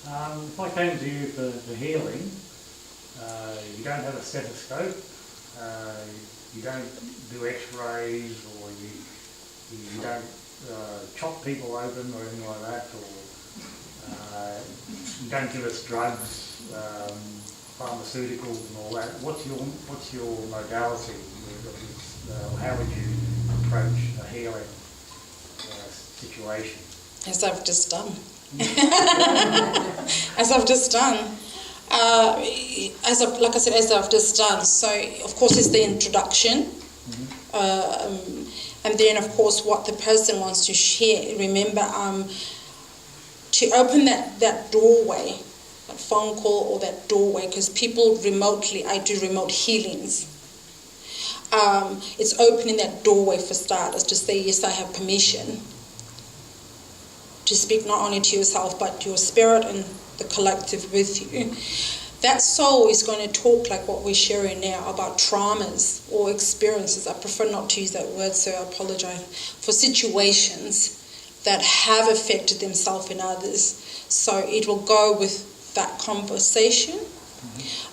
If I came to you for healing, you don't have a stethoscope, you don't do x-rays, or you don't chop people open or anything like that, or you don't give us drugs, pharmaceuticals and all that. What's your modality? How would you approach a healing situation? As I've just done. As I've just done. Like I said, as I've just done. So, of course, it's the introduction. And then, of course, what the person wants to share. Remember, to open that doorway, that phone call or that doorway, because people remotely, I do remote healings. It's opening that doorway for starters to say, yes, I have permission to speak not only to yourself, but your spirit and the collective with you. That soul is going to talk like what we're sharing now about traumas or experiences. I prefer not to use that word, so I apologize. For situations that have affected themselves and others. So it will go with that conversation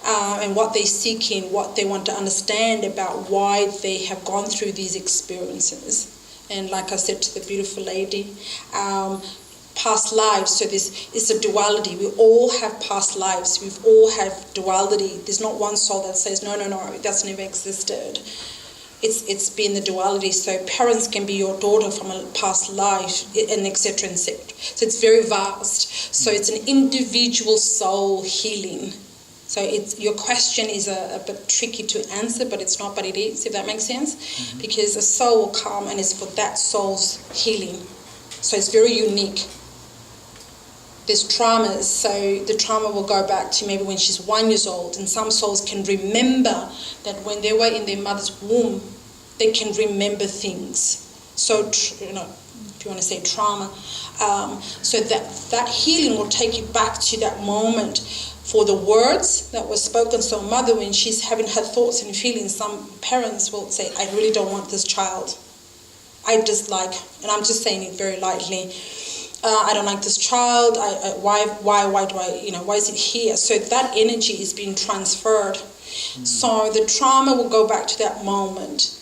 and what they're seeking, what they want to understand about why they have gone through these experiences. And like I said to the beautiful lady, past lives, so it's a duality. We all have past lives. We've all have duality. There's not one soul that says, no, that's never existed. It's been the duality. So parents can be your daughter from a past life, and etc. So it's very vast. So it's an individual soul healing. So your question is a bit tricky to answer, but it's not, but it is, if that makes sense. Because a soul will come and it's for that soul's healing. So it's very unique. There's traumas, so the trauma will go back to maybe when she's 1 year old, and some souls can remember that when they were in their mother's womb, they can remember things. So, if you want to say trauma, so that healing will take you back to that moment for the words that were spoken. So mother, when she's having her thoughts and feelings, some parents will say, I really don't want this child. I dislike, and I'm just saying it very lightly, I don't like this child. Why do I, why is it here? So that energy is being transferred. So the trauma will go back to that moment.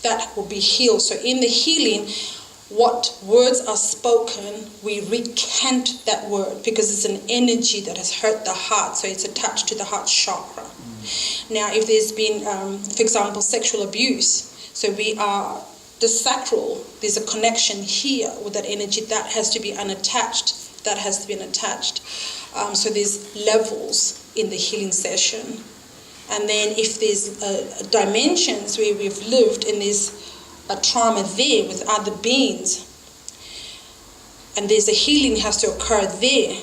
That will be healed. So in the healing, what words are spoken, we recant that word because it's an energy that has hurt the heart. So it's attached to the heart chakra. Now, if there's been, for example, sexual abuse, so we are the sacral, there's a connection here with that energy that has to be unattached, that has to be unattached. So there's levels in the healing session. And then if there's dimensions where we've lived and there's a trauma there with other beings, and there's a healing has to occur there.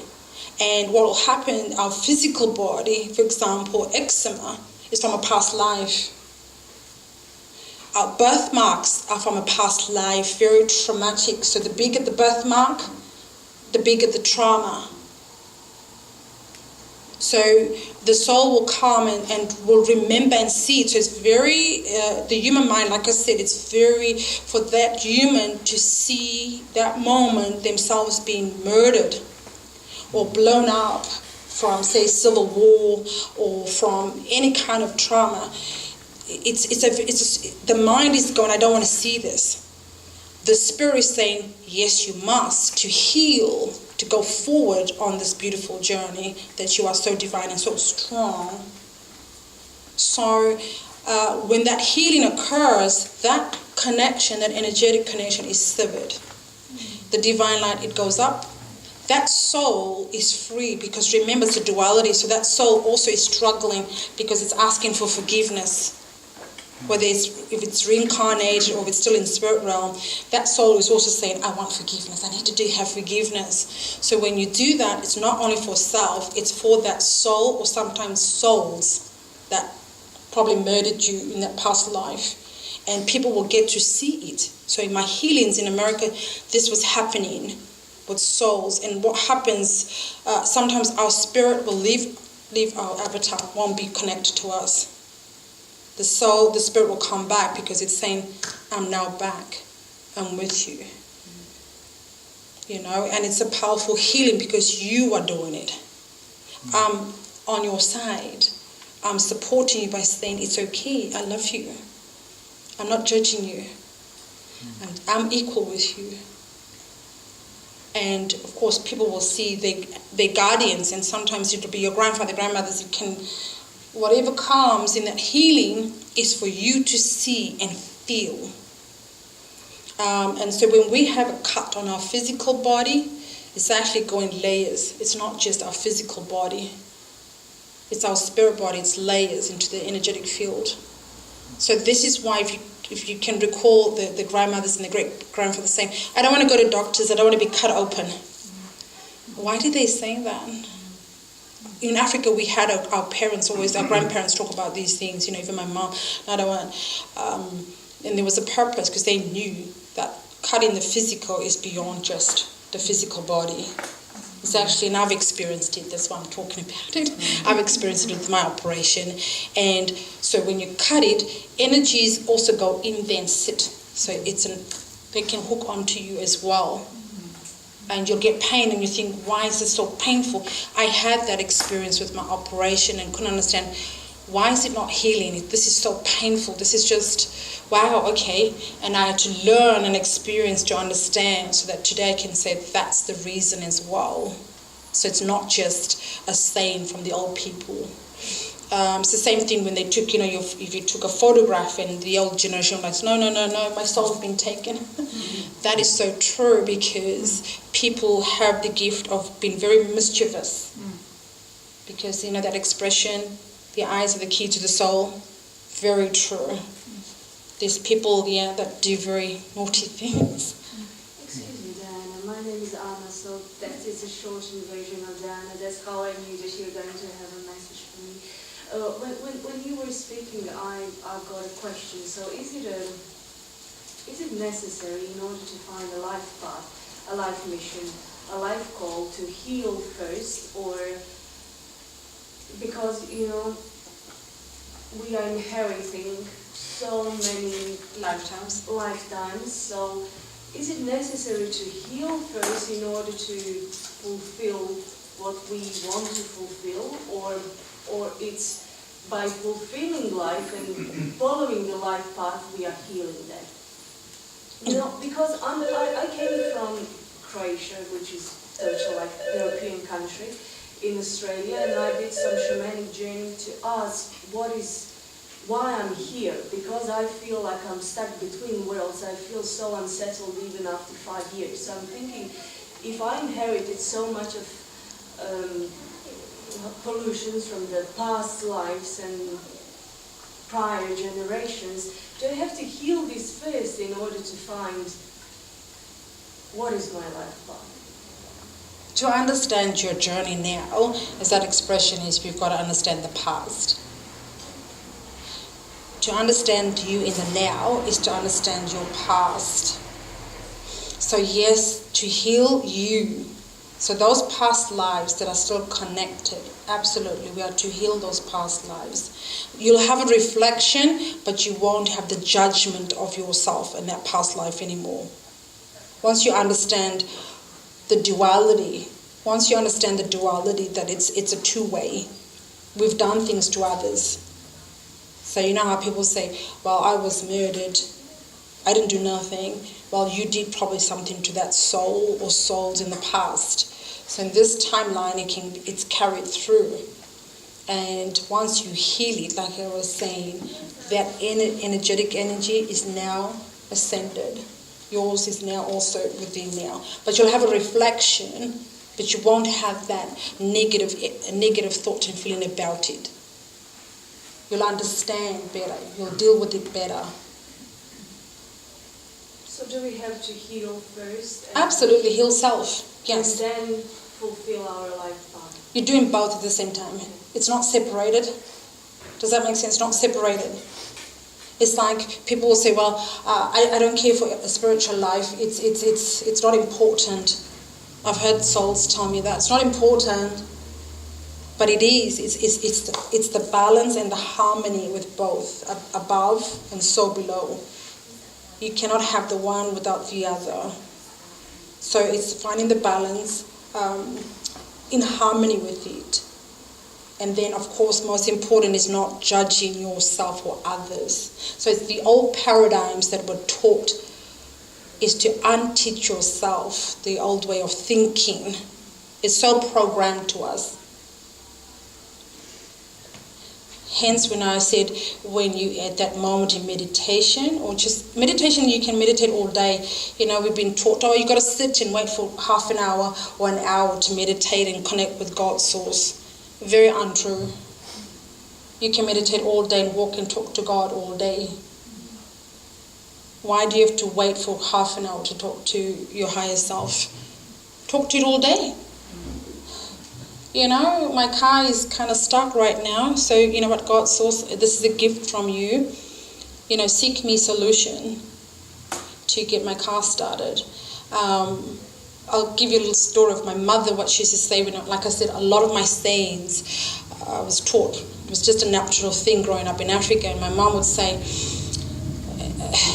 And what will happen, our physical body, for example, eczema, is from a past life. Our birthmarks are from a past life, very traumatic. So the bigger the birthmark, the bigger the trauma. So the soul will come and will remember and see it. So it's very, the human mind, like I said, it's very, for that human to see that moment themselves being murdered or blown up from, say, civil war or from any kind of trauma. The mind is going, I don't want to see this. The spirit is saying, yes, you must, to heal, to go forward on this beautiful journey that you are so divine and so strong. So when that healing occurs, that connection, that energetic connection is severed. The divine light, it goes up. That soul is free because remember it's a duality. So that soul also is struggling because it's asking for forgiveness. Whether if it's reincarnated or if it's still in spirit realm, that soul is also saying, I want forgiveness. I need to have forgiveness. So when you do that, it's not only for self, it's for that soul or sometimes souls that probably murdered you in that past life. And people will get to see it. So in my healings in America, this was happening with souls. And what happens, sometimes our spirit will leave our avatar, won't be connected to us. The soul, the spirit will come back because it's saying, I'm now back. I'm with you. you know, and it's a powerful healing because you are doing it. I'm on your side. I'm supporting you by saying, it's okay, I love you. I'm not judging you. And I'm equal with you. And of course, people will see their guardians, and sometimes it'll be your grandfather, grandmothers. It can, whatever comes in that healing is for you to see and feel. And so when we have a cut on our physical body, it's actually going layers. It's not just our physical body. It's our spirit body. It's layers into the energetic field. So this is why, if you can recall the grandmothers and the great-grandfathers saying, I don't want to go to doctors, I don't want to be cut open. Why did they say that? In Africa, we had our parents always, our grandparents talk about these things, you know, even my mom, I don't want, and there was a purpose because they knew that cutting the physical is beyond just the physical body. It's actually, and I've experienced it, that's why I'm talking about it. I've experienced it with my operation. And so when you cut it, energies also go in there and sit. So they can hook onto you as well. And you'll get pain and you think, why is this so painful? I had that experience with my operation and couldn't understand, why is it not healing? This is so painful. This is just, wow, okay. And I had to learn and experience to understand so that today I can say that's the reason as well. So it's not just a saying from the old people. It's the same thing when they took, you know, if you took a photograph and the old generation was like, no, my soul's been taken. That is so true because people have the gift of being very mischievous. Because, you know, that expression, the eyes are the key to the soul. Very true. There's people, that do very naughty things. Excuse me, Diana. My name is Anna, so that is a shortened version of Diana. That's how I knew that you were going to have a message for me. When you were speaking, I got a question. So is it necessary in order to find a life path, a life mission, a life call to heal first, or because, you know, we are inheriting so many Lifetimes. So is it necessary to heal first in order to fulfill what we want to fulfill, or it's by fulfilling life and following the life path we are healing that? You know, because I came from Croatia, which is totally like European country, in Australia, and I did some shamanic journey to ask why I'm here, because I feel like I'm stuck between worlds. I feel so unsettled even after 5 years. So I'm thinking, if I inherited so much of pollutions from the past lives and prior generations, do I have to heal this first in order to find what is my life path? To understand your journey now, as that expression is, we've got to understand the past. To understand you in the now is to understand your past. So yes, to heal you. So those past lives that are still connected, absolutely, we are to heal those past lives. You'll have a reflection, but you won't have the judgment of yourself in that past life anymore. Once you understand the duality, that it's a two-way. We've done things to others. So you know how people say, well, I was murdered, I didn't do nothing. Well, you did probably something to that soul or souls in the past. So in this timeline, it's carried through. And once you heal it, like I was saying, that energetic energy is now ascended. Yours is now also within now. But you'll have a reflection, but you won't have that negative thought and feeling about it. You'll understand better. You'll deal with it better. So do we have to heal first? Absolutely, heal self. Yes. And then fulfill our life path. You're doing both at the same time. It's not separated. Does that make sense? Not separated. It's like people will say, well, I don't care for a spiritual life. It's not important. I've heard souls tell me that. It's not important. But it is. It's the balance and the harmony with both, above and so below. You cannot have the one without the other. So it's finding the balance in harmony with it. And then, of course, most important is not judging yourself or others. So it's the old paradigms that were taught is to unteach yourself the old way of thinking. It's so programmed to us. Hence, when I said, when you at that moment in meditation, or just meditation, you can meditate all day. You know, we've been taught, oh, you've got to sit and wait for half an hour or an hour to meditate and connect with God's source. Very untrue. You can meditate all day and walk and talk to God all day. Why do you have to wait for half an hour to talk to your higher self? Talk to it all day. You know, my car is kind of stuck right now. So, you know what, God's source, this is a gift from you. You know, seek me solution to get my car started. I'll give you a little story of my mother, what she used to say. Like I said, a lot of my sayings I was taught. It was just a natural thing growing up in Africa. And my mom would say,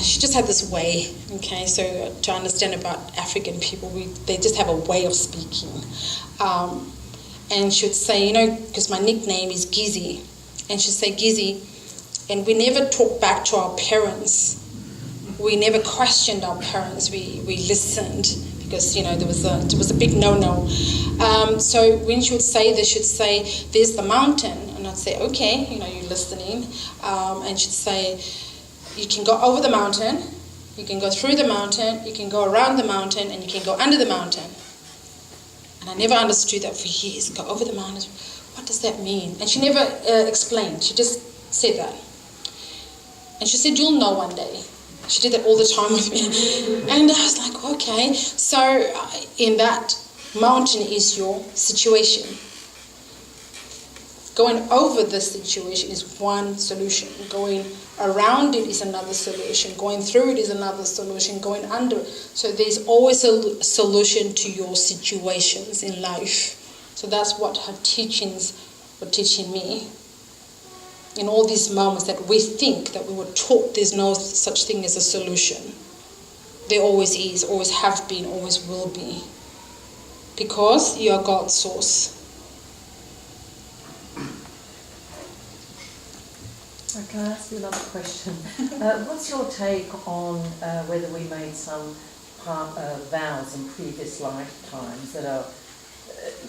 she just had this way, okay? So to understand about African people, they just have a way of speaking. And she would say, you know, because my nickname is Gizzy. And she'd say, Gizzy, and we never talked back to our parents. We never questioned our parents. We listened. Because, you know, there was a big no-no. So when she would say this, she'd say, there's the mountain. And I'd say, okay, you know, you're listening. And she'd say, you can go over the mountain, you can go through the mountain, you can go around the mountain, and you can go under the mountain. And I never understood that for years. Go over the mountain. What does that mean? And she never explained. She just said that. And she said, you'll know one day. She did that all the time with me. And I was like, okay. So in that mountain is your situation. Going over the situation is one solution. Going around it is another solution. Going through it is another solution. Going under it. So there's always a solution to your situations in life. So that's what her teachings were teaching me. In all these moments that we think that we were taught there's no such thing as a solution. There always is, always have been, always will be. Because you are God's source. Can I ask you another question? What's your take on whether we made some vows in previous lifetimes that are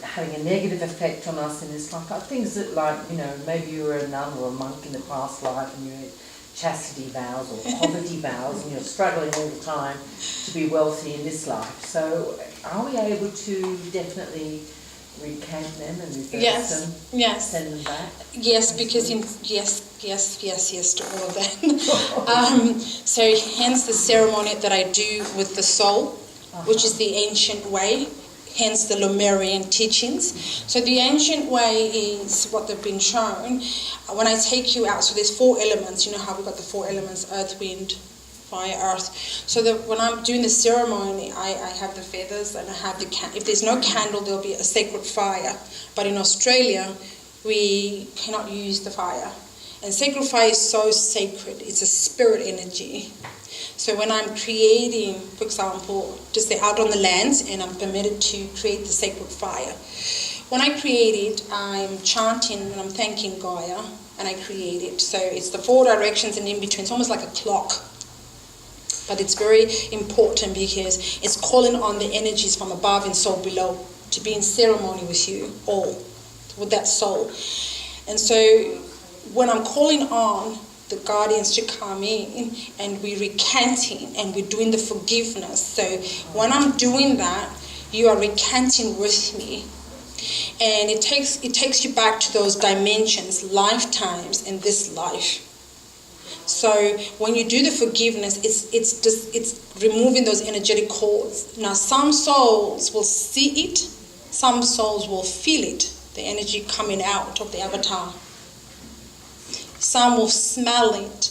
having a negative effect on us in this lifetime? Things that, like, you know, maybe you were a nun or a monk in the past life and you had chastity vows or poverty vows and you're struggling all the time to be wealthy in this life. So are we able to definitely recant them and reverse them? Yes. Send them back? Yes, because yes to all of that. So hence the ceremony that I do with the soul, which is the ancient way, hence the Lemurian teachings. So the ancient way is what they've been shown. When I take you out, so there's 4 elements. You know how we've got the 4 elements, earth, wind, fire, earth. So when I'm doing the ceremony, I have the feathers and I have the if there's no candle, there'll be a sacred fire. But in Australia, we cannot use the fire. And sacred fire is so sacred. It's a spirit energy. So when I'm creating, for example, just say out on the lands, and I'm permitted to create the sacred fire. When I create it, I'm chanting and I'm thanking Gaia, and I create it. So it's the 4 directions and in between. It's almost like a clock. But it's very important because it's calling on the energies from above and soul below to be in ceremony with you all, with that soul. And so when I'm calling on the guardians to come in and we're recanting and we're doing the forgiveness. So when I'm doing that, you are recanting with me. And it takes you back to those dimensions, lifetimes in this life. So when you do the forgiveness, it's removing those energetic cords. Now some souls will see it, some souls will feel it, the energy coming out of the avatar. Some will smell it.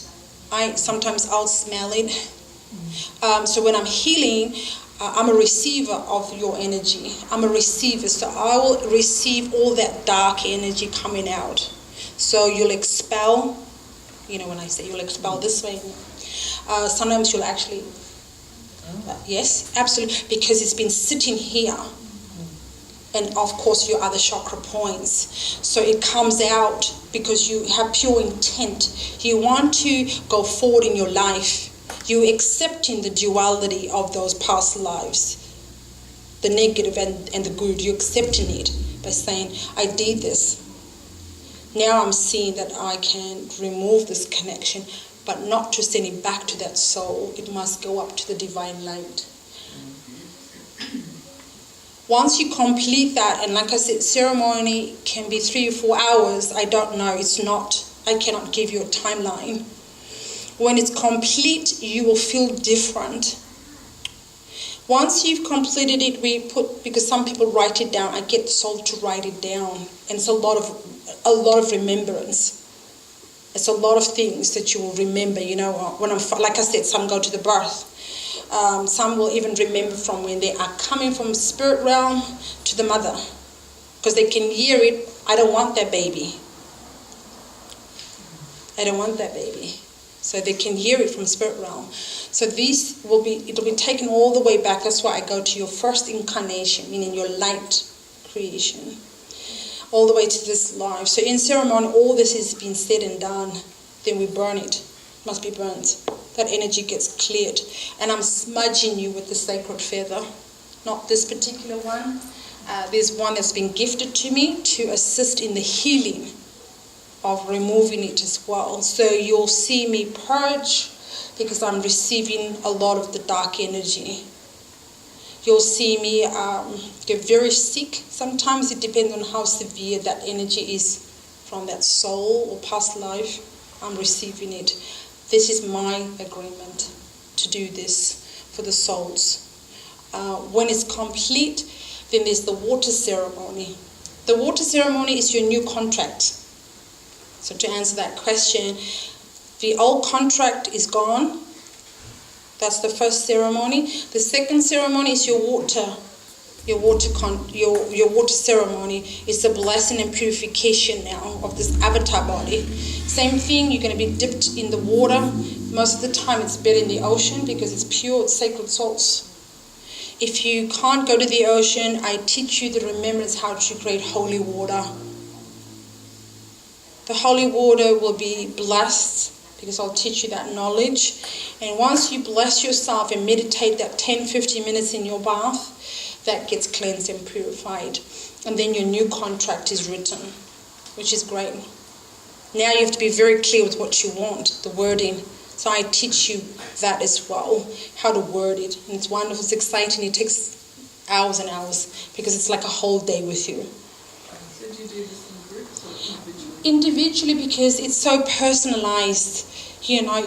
Sometimes I'll smell it. So when I'm healing, I'm a receiver of your energy. I'm a receiver, so I will receive all that dark energy coming out. So you'll expel, you know, when I say you'll expel this way, sometimes you'll actually Yes, absolutely, because it's been sitting here. And of course your other chakra points. So it comes out because you have pure intent. You want to go forward in your life. You're accepting the duality of those past lives. The negative and the good. You're accepting it by saying, I did this. Now I'm seeing that I can remove this connection, but not to send it back to that soul. It must go up to the divine light. Once you complete that, and like I said, ceremony can be 3 or 4 hours. I don't know. It's not. I cannot give you a timeline. When it's complete, you will feel different. Once you've completed it, because some people write it down. I get the soul to write it down, and it's a lot of remembrance. It's a lot of things that you will remember. You know, like I said, some go to the birth. Some will even remember from when they are coming from spirit realm to the mother, because they can hear it. I don't want that baby. I don't want that baby. So they can hear it from spirit realm. So it'll be taken all the way back. That's why I go to your first incarnation, meaning your light creation, all the way to this life. So in ceremony, all this has been said and done. Then we burn it. It must be burnt. That energy gets cleared. And I'm smudging you with the sacred feather. Not this particular one. There's one that's been gifted to me to assist in the healing of removing it as well. So you'll see me purge because I'm receiving a lot of the dark energy. You'll see me get very sick. Sometimes it depends on how severe that energy is from that soul or past life. I'm receiving it. This is my agreement to do this for the souls. When it's complete, then there's the water ceremony. The water ceremony is your new contract. So to answer that question, the old contract is gone. That's the first ceremony. The second ceremony is your water ceremony. It's the blessing and purification now of this avatar body. Same thing, you're going to be dipped in the water. Most of the time it's better in the ocean because it's pure, it's sacred salts. If you can't go to the ocean, I teach you the remembrance how to create holy water. The holy water will be blessed because I'll teach you that knowledge. And once you bless yourself and meditate that 10-15 minutes in your bath, that gets cleansed and purified. And then your new contract is written, which is great. Now you have to be very clear with what you want, the wording. So I teach you that as well, how to word it. And it's wonderful, it's exciting. It takes hours and hours because it's like a whole day with you. So do you do this in groups or individually? Individually, because it's so personalized. You know,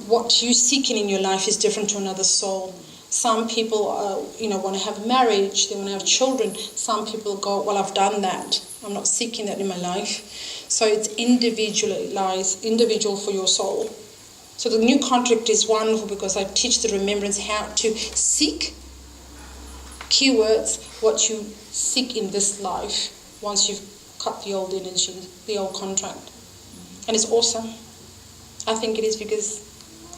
what you're seeking in your life is different to another soul. Some people, want to have marriage, they want to have children. Some people go, well, I've done that. I'm not seeking that in my life. So it's individual for your soul. So the new contract is wonderful because I teach the remembrance how to seek keywords, what you seek in this life once you've cut the old energy, the old contract. And it's awesome. I think it is because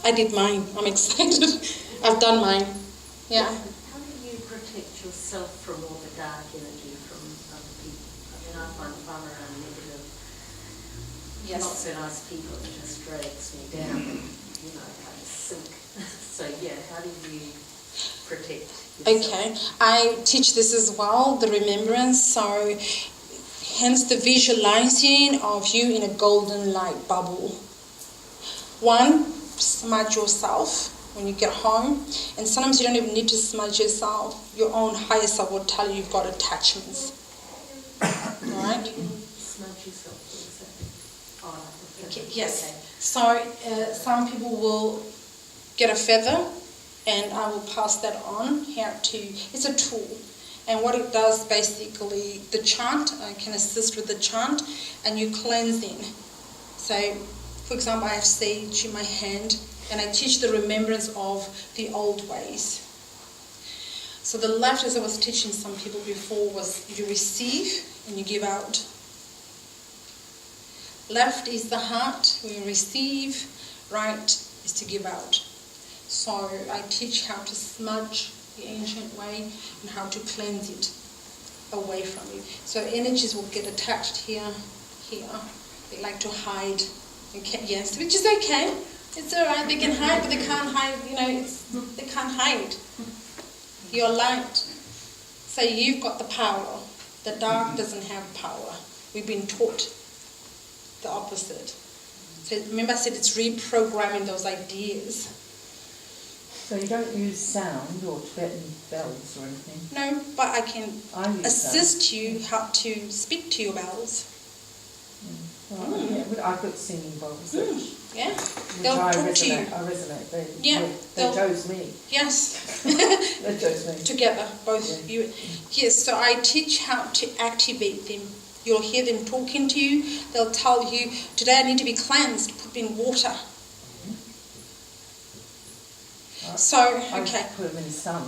I did mine. I'm excited. I've done mine. Yeah. How do you protect yourself from all the dark energy from other people? I mean, I find if I'm around negative, not so nice people, it just drags me down and, kind of sink. So, how do you protect yourself? Okay. I teach this as well, the remembrance. So, hence the visualizing of you in a golden light bubble. One, smudge yourself when you get home, and sometimes you don't even need to smudge yourself. Your own higher self will tell you you've got attachments. Alright? You can smudge yourself, Okay, yes. Okay. So some people will get a feather, and I will pass that on here to. It's a tool, and what it does basically, the chant. I can assist with the chant, and you cleansing. So, for example, I have sage in my hand, and I teach the remembrance of the old ways. So the left, as I was teaching some people before, was you receive and you give out. Left is the heart, we receive. Right is to give out. So I teach how to smudge the ancient way and how to cleanse it away from you. So energies will get attached here. They like to hide. Okay, yes, which is okay. It's all right. They can hide, but they can't hide. They can't hide. You're light. So you've got the power. The dark doesn't have power. We've been taught the opposite. So remember I said it's reprogramming those ideas. So you don't use sound or Tibetan bells or anything? No, but I can assist sound. you how to speak to your bells. Well, yeah, I've got singing bowls, Yeah, which they'll I talk to you. resonate. They they'll- chose me. Yes. They chose me. Together, both you. Yes, so I teach how to activate them. You'll hear them talking to you. They'll tell you, today I need to be cleansed, put me in water. So, okay. I put them in the sun.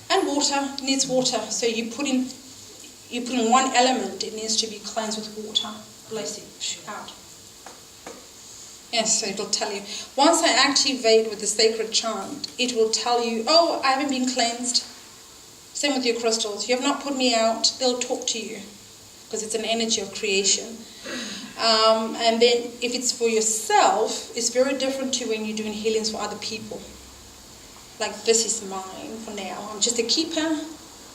And water, needs water. So you put in one element, it needs to be cleansed with water. Bless it out. Yes, so it'll tell you. Once I activate with the sacred chant, it will tell you, oh, I haven't been cleansed. Same with your crystals. You have not put me out. They'll talk to you because it's an energy of creation. And then if it's for yourself, it's very different to when you're doing healings for other people. Like this is mine for now. I'm just a keeper.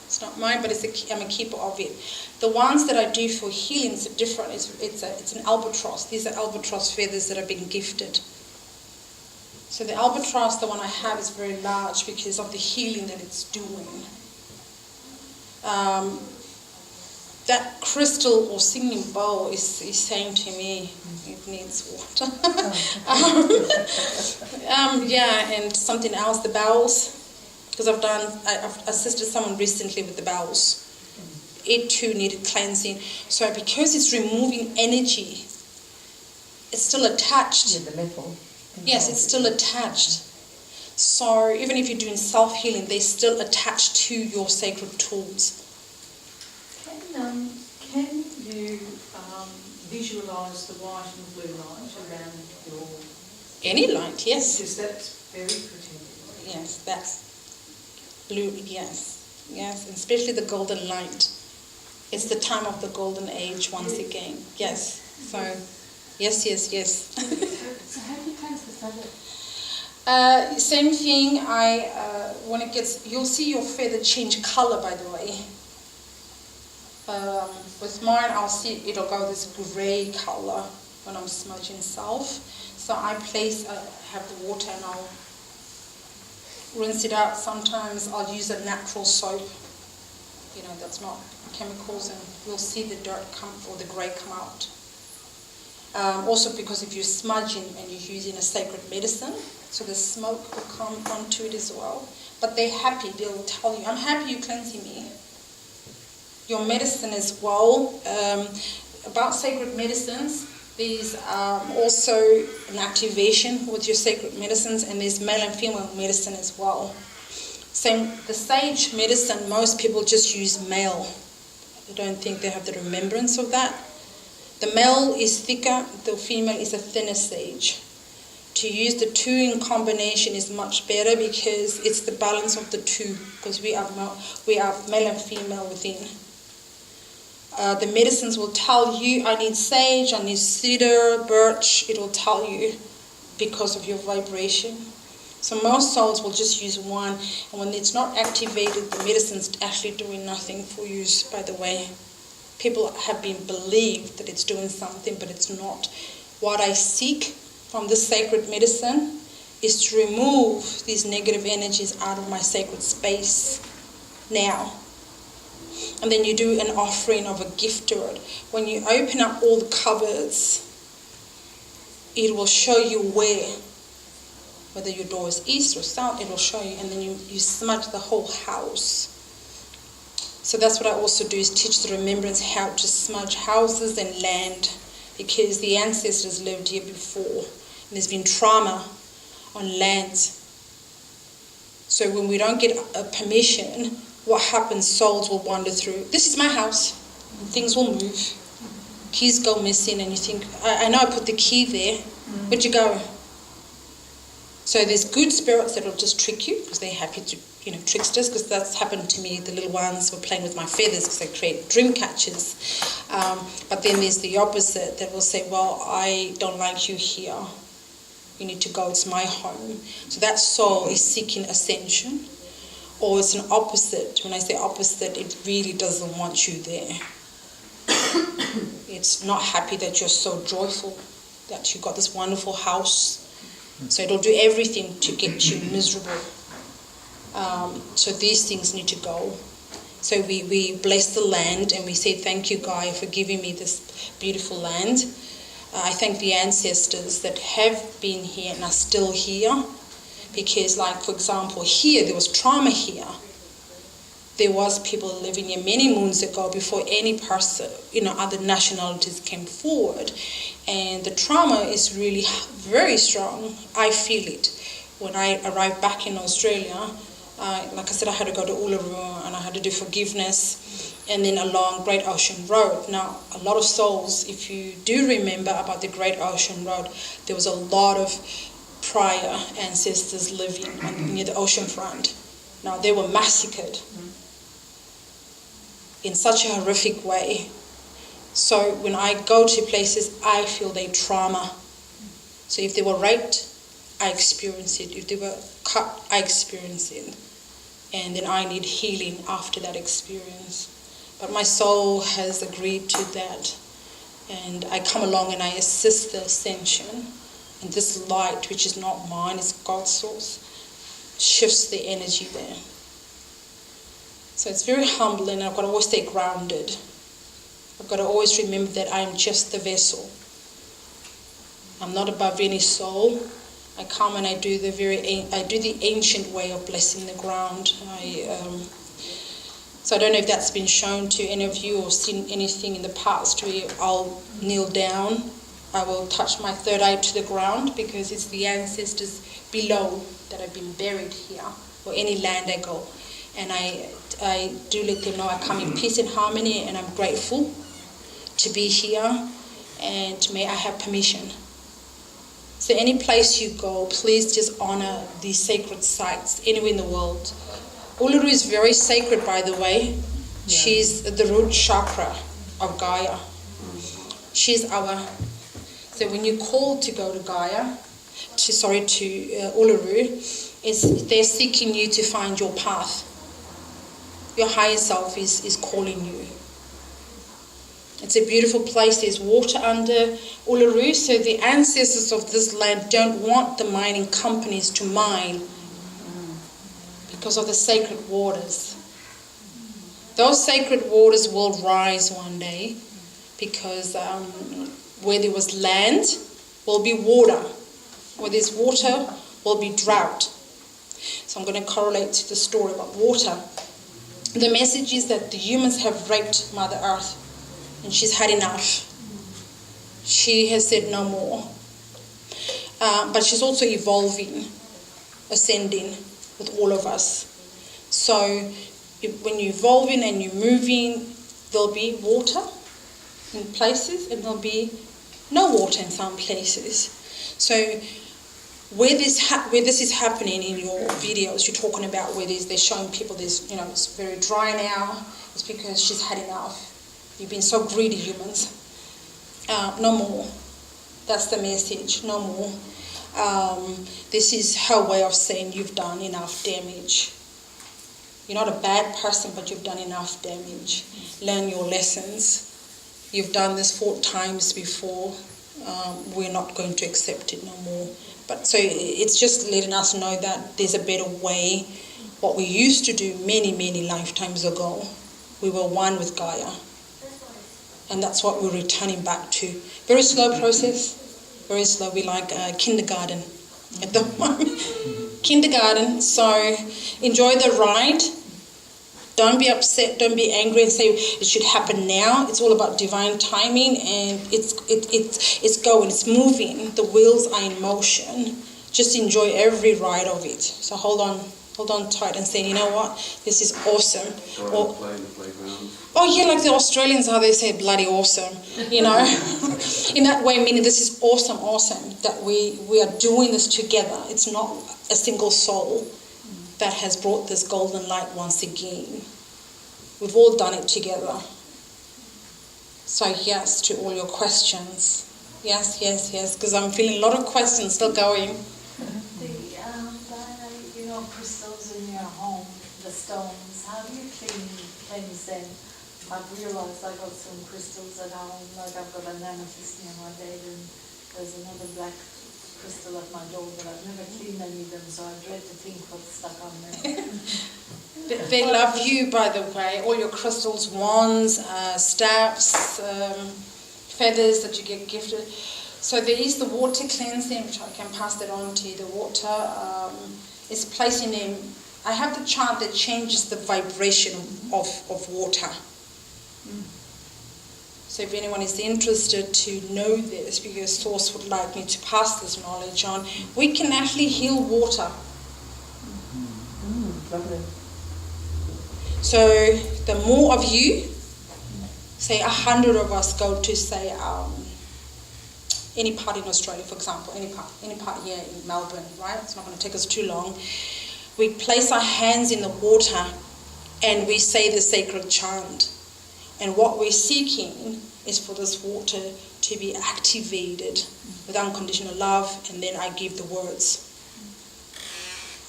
It's not mine, but I'm a keeper of it. The ones that I do for healings are different. It's an albatross. These are albatross feathers that are being gifted. So the albatross, the one I have, is very large because of the healing that it's doing. That crystal or singing bowl is saying to me, it needs water. Yeah, and something else, the bowels. Because I've assisted someone recently with the bowels. It too needed cleansing. So because it's removing energy, it's still attached. Yeah, the metal. Yes, it's still attached. So even if you're doing self-healing, they're still attached to your sacred tools. Can you visualise the white and blue light around your... Any light, yes. Because that's very protective. Yes, that's blue, yes. Yes, and especially the golden light. It's the time of the golden age once again. Yes. So, yes. So how do you cleanse the feather? Same thing, when it gets, you'll see your feather change colour, by the way. With mine, I'll see it'll go this grey colour when I'm smudging self. So I have the water and I'll rinse it out. Sometimes I'll use a natural soap, that's not chemicals, and we'll see the dirt or the grey come out. Also because if you're smudging and you're using a sacred medicine, so the smoke will come onto it as well. But they're happy, they'll tell you, I'm happy you're cleansing me. Your medicine as well. About sacred medicines, there's also an activation with your sacred medicines, and there's male and female medicine as well. Same, the sage medicine, most people just use male. I don't think they have the remembrance of that. The male is thicker, the female is a thinner sage. To use the two in combination is much better because it's the balance of the two, because we are male and female within. The medicines will tell you, I need sage, I need cedar, birch. It will tell you because of your vibration. So most souls will just use one, and when it's not activated, the medicine's actually doing nothing for you, by the way. People have been believed that it's doing something, but it's not. What I seek from this sacred medicine is to remove these negative energies out of my sacred space now. And then you do an offering of a gift to it. When you open up all the cupboards, it will show you whether your door is east or south, it will show you, and then you smudge the whole house. So that's what I also do, is teach the remembrance how to smudge houses and land, because the ancestors lived here before, and there's been trauma on lands. So when we don't get a permission, what happens, souls will wander through. This is my house. Things will move. Keys go missing, and you think, I know I put the key there. Where'd you go? So there's good spirits that will just trick you because they're happy to, tricksters, because that's happened to me. The little ones were playing with my feathers because they create dream catchers. But then there's the opposite that will say, well, I don't like you here. You need to go, it's my home. So that soul is seeking ascension. Or it's an opposite. When I say opposite, it really doesn't want you there. It's not happy that you're so joyful, that you got this wonderful house. So it'll do everything to get you miserable. So these things need to go. So we bless the land and we say, thank you, Gaia, for giving me this beautiful land. I thank the ancestors that have been here and are still here. Because, like, for example, here, there was trauma here. There was people living here many moons ago before any person, other nationalities came forward. And the trauma is really very strong. I feel it. When I arrived back in Australia, like I said, I had to go to Uluru and I had to do forgiveness. And then along Great Ocean Road. Now, a lot of souls, if you do remember about the Great Ocean Road, there was a lot of prior ancestors living near the ocean front. Now, they were massacred in such a horrific way. So when I go to places, I feel their trauma. So if they were raped, I experience it. If they were cut, I experience it. And then I need healing after that experience. But my soul has agreed to that. And I come along and I assist the ascension. And this light, which is not mine, is God's source, shifts the energy there. So it's very humbling. I've got to always stay grounded. I've got to always remember that I am just the vessel. I'm not above any soul. I come and I do the ancient way of blessing the ground. So I don't know if that's been shown to any of you or seen anything in the past where I'll kneel down. I will touch my third eye to the ground because it's the ancestors below that have been buried here or any land I go. And I do let them know I come in peace and harmony and I'm grateful to be here and may I have permission. So any place you go, please just honor these sacred sites anywhere in the world. Uluru is very sacred, by the way. Yeah. She's the root chakra of Gaia. She's our... So when you call to go to Gaia, to Uluru, they're seeking you to find your path. Your higher self is calling you. It's a beautiful place. There's water under Uluru, so the ancestors of this land don't want the mining companies to mine because of the sacred waters. Those sacred waters will rise one day because where there was land will be water. Where there's water will be drought. So I'm going to correlate to the story about water. The message is that the humans have raped Mother Earth and she's had enough. She has said no more. But she's also evolving, ascending with all of us. So when you're evolving and you're moving, there'll be water in places and there'll be no water in some places. So where this is happening in your videos, you're talking about where they're showing people this, it's very dry now, it's because she's had enough. You've been so greedy, humans. No more. That's the message, no more. This is her way of saying you've done enough damage. You're not a bad person, but you've done enough damage. Learn your lessons. You've done this 4 times before. We're not going to accept it no more. But so it's just letting us know that there's a better way. What we used to do many, many lifetimes ago, we were one with Gaia. And that's what we're returning back to. Very slow process, very slow. We like kindergarten at the moment. Kindergarten, so enjoy the ride. Don't be upset, don't be angry and say it should happen now. It's all about divine timing and it's going, it's moving. The wheels are in motion. Just enjoy every ride of it. So hold on hold on tight and saying, you know what, this is awesome. Or, Play in the playground. oh yeah, like the Australians, how they say bloody awesome, you know. In that way, meaning this is awesome, that we are doing this together. It's not a single soul that has brought this golden light once again. We've all done it together. So yes to all your questions. Yes, because I'm feeling a lot of questions still going. Diana, you know, crystals in your home, the stones, how do you cleanse them? I've realised I got some crystals at home, like I've got an amethyst near my bed and there's another black crystal at my door, but I've never cleaned any of them, so I dread to think what's stuck on there. They love you, by the way. All your crystals, wands, staffs, feathers that you get gifted. So there is the water cleansing, which I can pass that on to you. The water is placing them. I have the chant that changes the vibration of water. So if anyone is interested to know this, because Source would like me to pass this knowledge on, we can actually heal water. Lovely. So the more of you, say 100 of us go to, say, any part in Australia, for example, any part here in Melbourne, right? It's not going to take us too long. We place our hands in the water and we say the sacred chant. And what we're seeking is for this water to be activated with unconditional love, and then I give the words.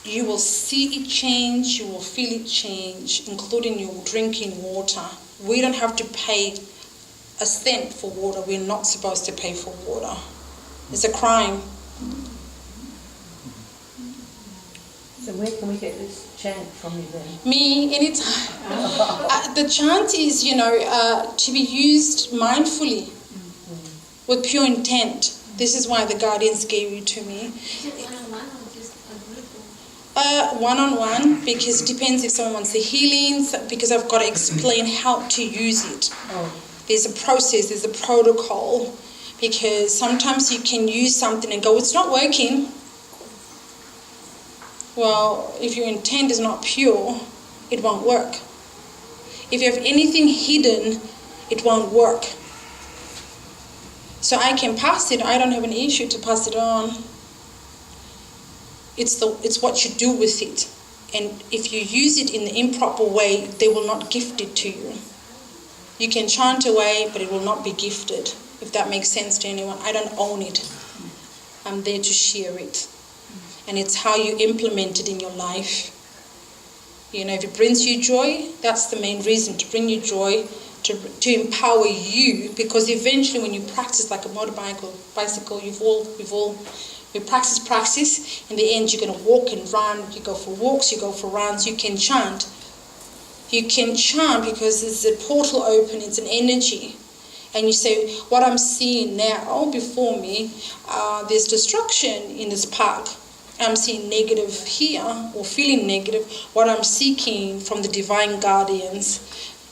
You will see it change, you will feel it change, including your drinking water. We don't have to pay a cent for water. We're not supposed to pay for water. It's a crime. So where can we get this chant from you then? Me, anytime. The chant is, to be used mindfully with pure intent. This is why the guardians gave you to me. Is it one-on-one or just a group? One-on-one, because it depends if someone wants the healings, because I've got to explain how to use it. Oh. There's a process, there's a protocol, because sometimes you can use something and go, it's not working. Well, if your intent is not pure, it won't work. If you have anything hidden, it won't work. So I can pass it. I don't have an issue to pass it on. It's what you do with it. And if you use it in the improper way, they will not gift it to you. You can chant away, but it will not be gifted, if that makes sense to anyone. I don't own it. I'm there to share it. And it's how you implement it in your life. If it brings you joy, that's the main reason, to bring you joy, to empower you, because eventually when you practice like a motorbike or bicycle, we practice, in the end you're going to walk and run, you go for walks, you go for runs, you can chant. You can chant because there's a portal open, it's an energy. And you say, what I'm seeing now before me, there's destruction in this park. I'm seeing negative here, or feeling negative. What I'm seeking from the divine guardians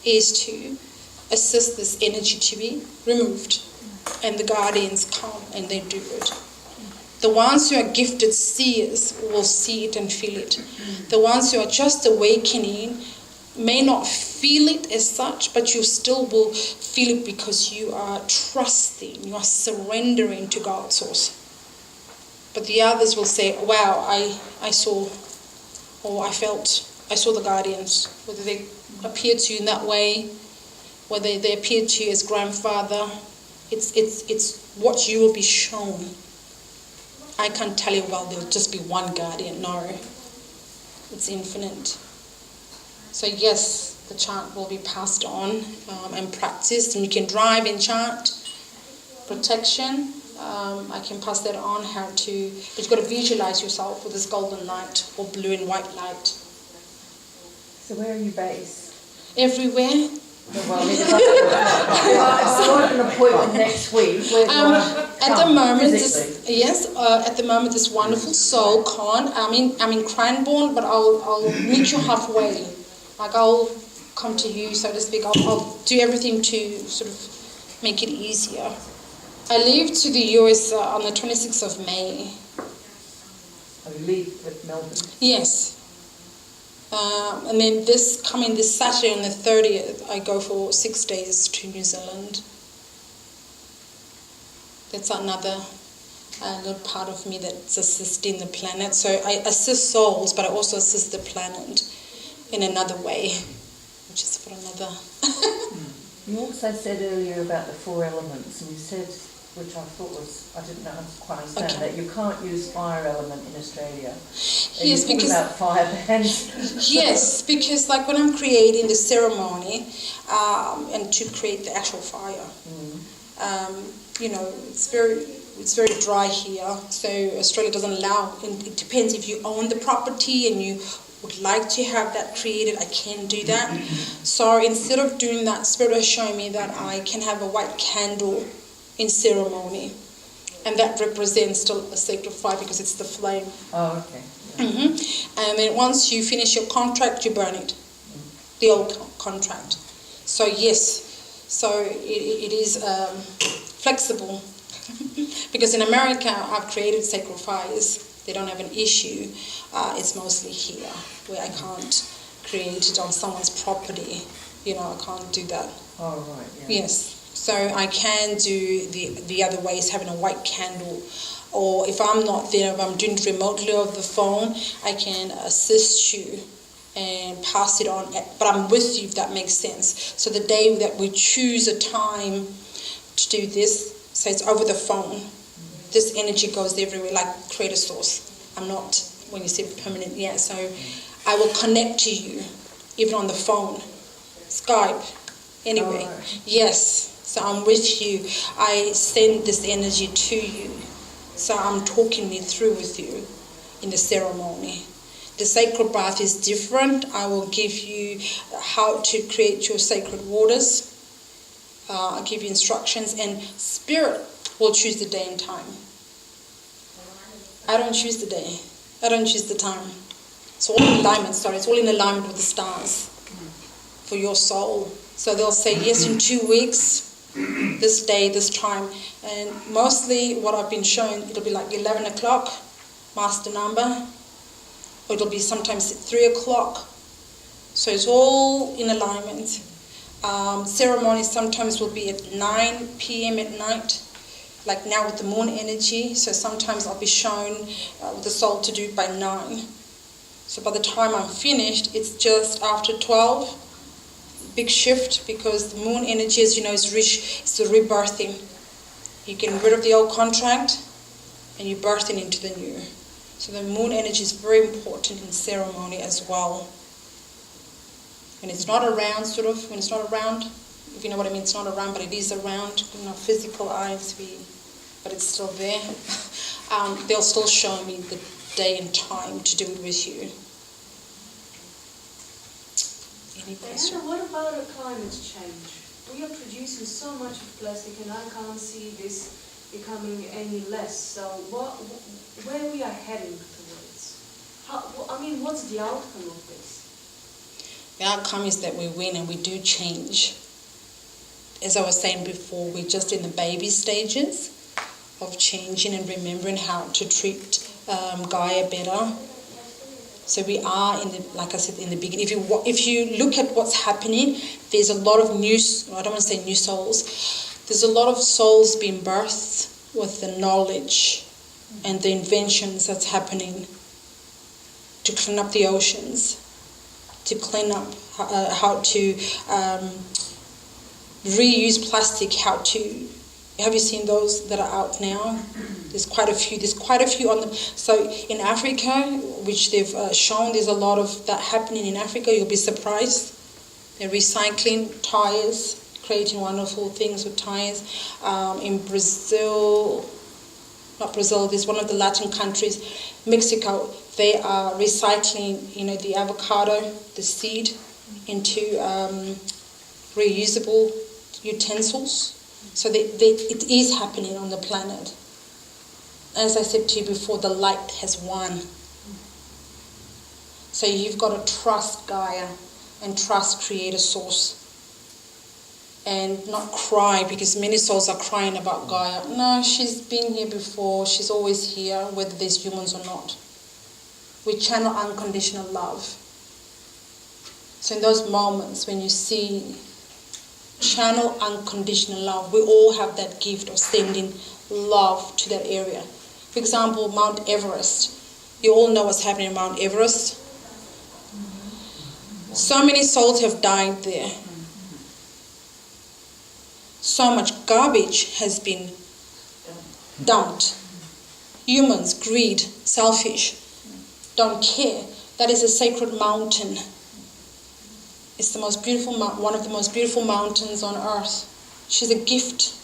is to assist this energy to be removed. And the guardians come and they do it. The ones who are gifted seers will see it and feel it. The ones who are just awakening may not feel it as such, but you still will feel it because you are trusting, you are surrendering to God's source. But the others will say, wow, I saw, or I saw the guardians, whether they appeared to you in that way, whether they appeared to you as grandfather, it's what you will be shown. I can't tell you, well, there'll just be one guardian. No, it's infinite. So yes, the chant will be passed on and practiced, and you can drive and chant. Protection, I can pass that on but you've got to visualize yourself with this golden light or blue and white light. So where are you based? Everywhere. Well, I've got an appointment next week. At the moment, this wonderful soul can't. I'm in Cranbourne, but I'll meet you halfway. Like I'll come to you, so to speak. I'll do everything to sort of make it easier. I leave to the US on the 26th of May. I leave at Melbourne. Yes. And then this Saturday on the 30th, I go for 6 days to New Zealand. That's another little part of me that's assisting the planet. So I assist souls, but I also assist the planet in another way, which is for another. You also said earlier about the 4 elements, and you said, which I thought was, I didn't quite understand, that you can't use fire element in Australia. Yes, because about fire bans. Yes, because like when I'm creating the ceremony and to create the actual fire, it's very dry here. So Australia doesn't allow. And it depends if you own the property and you would like to have that created. I can do that. So instead of doing that, Spirit has shown me that I can have a white candle in ceremony, and that represents still a sacred fire because it's the flame. Oh, okay. Yeah. And then once you finish your contract, you burn it, the old contract. So yes, so it is flexible because in America I've created sacred fires. They don't have an issue. It's mostly here where I can't create it on someone's property. I can't do that. Oh, right. Yeah. Yes. So I can do the other ways, having a white candle, or if I'm not there, if I'm doing it remotely over the phone, I can assist you and pass it on, but I'm with you, if that makes sense. So the day that we choose a time to do this, so it's over the phone, this energy goes everywhere, like creator source. I'm not, when you say permanent, so I will connect to you, even on the phone, Skype, anyway. Oh, right. Yes. So I'm with you. I send this energy to you. So I'm talking it through with you in the ceremony. The sacred bath is different. I will give you how to create your sacred waters. I'll give you instructions, and Spirit will choose the day and time. I don't choose the day. I don't choose the time. It's all in alignment, it's all in alignment with the stars for your soul. So they'll say, yes, in 2 weeks, this day, this time. And mostly what I've been shown, it'll be like 11 o'clock, master number, or it'll be sometimes 3 o'clock. So it's all in alignment. Ceremonies sometimes will be at 9 p.m. at night, like now with the moon energy. So sometimes I'll be shown with the soul to do it by 9. So by the time I'm finished, it's just after 12. Big shift, because the moon energy, as you know, is rich. It's the rebirthing. You're getting rid of the old contract and you're birthing into the new. So the moon energy is very important in ceremony as well. When it's not around, if you know what I mean, it's not around, but it is around, physical eyes, but it's still there. They'll still show me the day and time to do it with you. Diana, what about climate change? We are producing so much of plastic, and I can't see this becoming any less. So where we are heading towards? What's the outcome of this? The outcome is that we win and we do change. As I was saying before, we're just in the baby stages of changing and remembering how to treat Gaia better. So we are like I said in the beginning. If you look at what's happening, there's a lot of I don't want to say new souls. There's a lot of souls being birthed with the knowledge and the inventions that's happening to clean up the oceans, to clean up how to reuse plastic. Have you seen those that are out now? There's quite a few on them. So in Africa, which they've shown, there's a lot of that happening in Africa. You'll be surprised. They're recycling tires, creating wonderful things with tires. In Brazil, not Brazil, there's one of the Latin countries, Mexico, they are recycling, the avocado, the seed, into reusable utensils. So it is happening on the planet. As I said to you before, the light has won. So you've got to trust Gaia and trust Creator Source. And not cry, because many souls are crying about Gaia. No, she's been here before. She's always here, whether there's humans or not. We channel unconditional love. So in those moments when you see channel unconditional love, we all have that gift of sending love to that area. For example, Mount Everest. You all know what's happening in Mount Everest. So many souls have died there. So much garbage has been dumped. Humans, greed, selfish, don't care. That is a sacred mountain. It's the most beautiful, one of the most beautiful mountains on earth. She's a gift.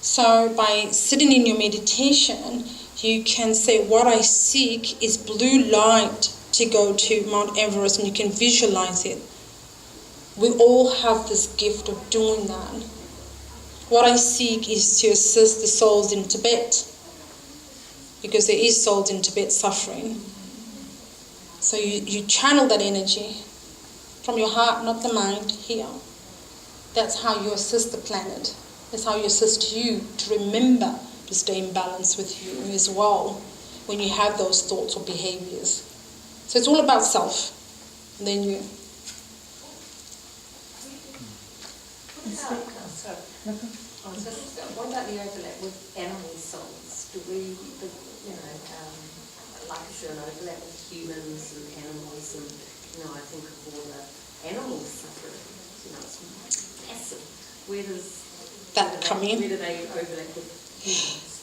So by sitting in your meditation, you can say, what I seek is blue light to go to Mount Everest, and you can visualize it. We all have this gift of doing that. What I seek is to assist the souls in Tibet, because there is souls in Tibet suffering. So you channel that energy from your heart, not the mind, here. That's how you assist the planet. That's how you assist you to remember to stay in balance with you as well when you have those thoughts or behaviors. So it's all about self. And then you... What about the overlap with animal souls? Do we, like I said, an overlap with humans and animals, and I think of all the animals suffering. It's massive. Where do they overlap with humans?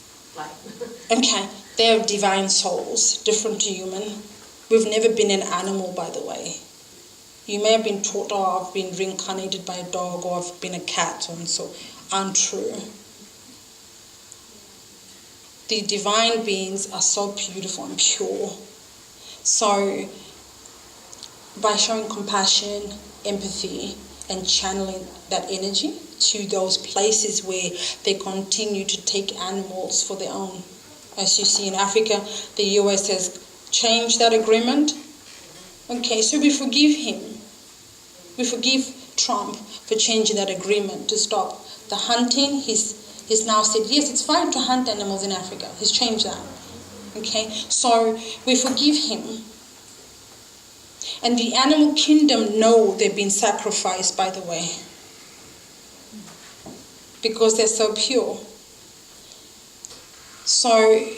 Okay, they're divine souls, different to human. We've never been an animal, by the way. You may have been taught, I've been reincarnated by a dog, or I've been a cat, and so untrue. The divine beings are so beautiful and pure. So by showing compassion, empathy, and channeling that energy to those places where they continue to take animals for their own. As you see in Africa, the US has changed that agreement. Okay, so we forgive him. We forgive Trump for changing that agreement to stop the hunting. He's now said, yes, it's fine to hunt animals in Africa. He's changed that. Okay, so we forgive him. And the animal kingdom know they've been sacrificed, by the way, because they're so pure. So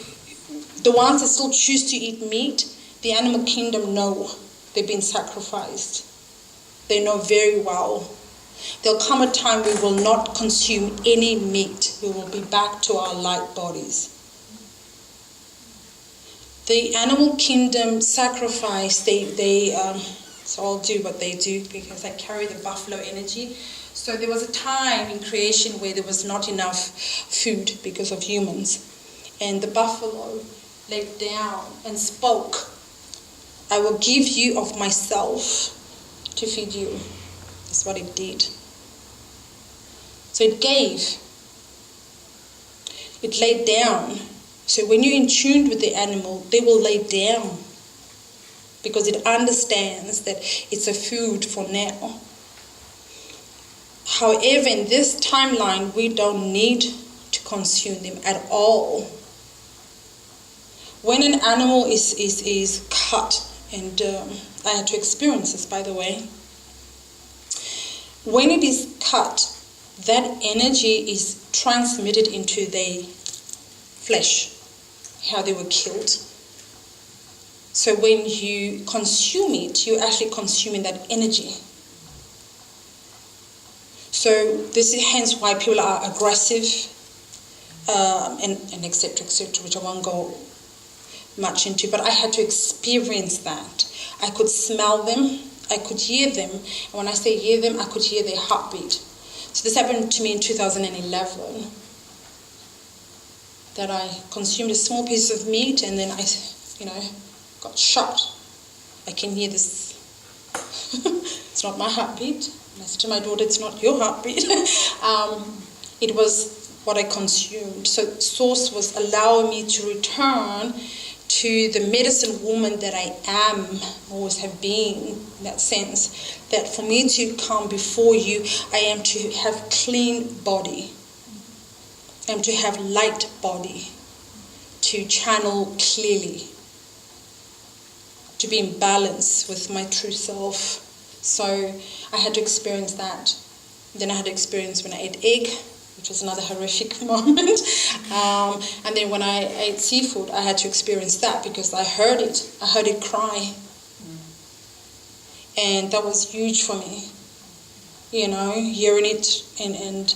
the ones that still choose to eat meat, the animal kingdom know they've been sacrificed. They know very well. There'll come a time we will not consume any meat. We will be back to our light bodies. The animal kingdom sacrifice, so I'll do what they do because I carry the buffalo energy. So there was a time in creation where there was not enough food because of humans. And the buffalo laid down and spoke, I will give you of myself to feed you. That's what it did. So it gave. It laid down. So when you're in tune with the animal, they will lay down because it understands that it's a food for now. However, in this timeline, we don't need to consume them at all. When an animal is cut, and I had to experience this, by the way, when it is cut, that energy is transmitted into their flesh, how they were killed. So when you consume it, you're actually consuming that energy. So this is hence why people are aggressive, and et cetera, which I won't go much into, but I had to experience that. I could smell them, I could hear them, and when I say hear them, I could hear their heartbeat. So this happened to me in 2011, that I consumed a small piece of meat and then I, got shot. I can hear this. It's not my heartbeat. I said to my daughter, it's not your heartbeat. It was what I consumed. So Source was allowing me to return to the medicine woman that I am, always have been, in that sense, that for me to come before you, I am to have clean body. I am to have light body, to channel clearly. to be in balance with my true self. So I had to experience that. Then I had to experience when I ate egg, which was another horrific moment. And then when I ate seafood, I had to experience that because I heard it. I heard it cry. And that was huge for me. You know, hearing it and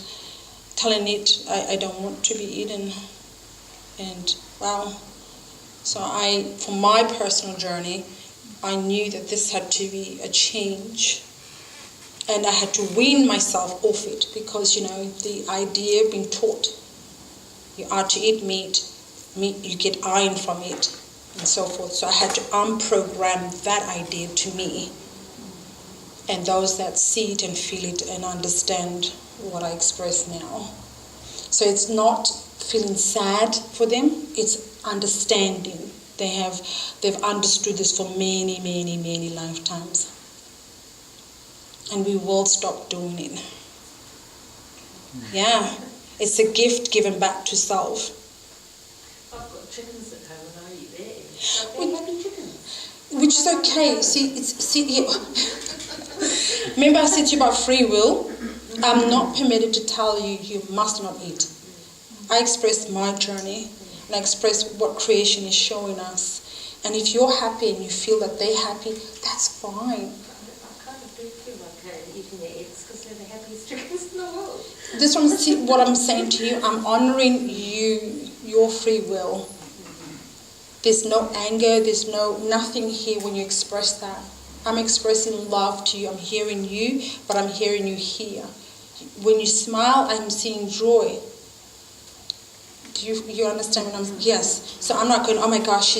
telling it I don't want to be eaten. And wow. So for my personal journey, I knew that this had to be a change. And I had to wean myself off it because, you know, the idea being taught, you are to eat meat, you get iron from it, and so forth. So I had to unprogram that idea to me. And those that see it and feel it and understand what I express now. So it's not feeling sad for them, it's understanding. They've understood this for many, many, many lifetimes. And we will stop doing it. Yeah, it's a gift given back to self. I've got chickens at home and I eat their eggs. They're happy chickens. Which is okay. Remember I said to you about free will? I'm not permitted to tell you you must not eat. I express my journey and I express what creation is showing us. And if you're happy and you feel that they're happy, that's fine. I kind of do feel like eating their eggs because they're the happiest chickens in the world. This one, what I'm saying to you, I'm honouring you, your free will. There's no anger, there's nothing here when you express that. I'm expressing love to you, I'm hearing you, but I'm hearing you here. When you smile, I'm seeing joy. Do you understand what I'm saying? Yes. So I'm not going, oh my gosh,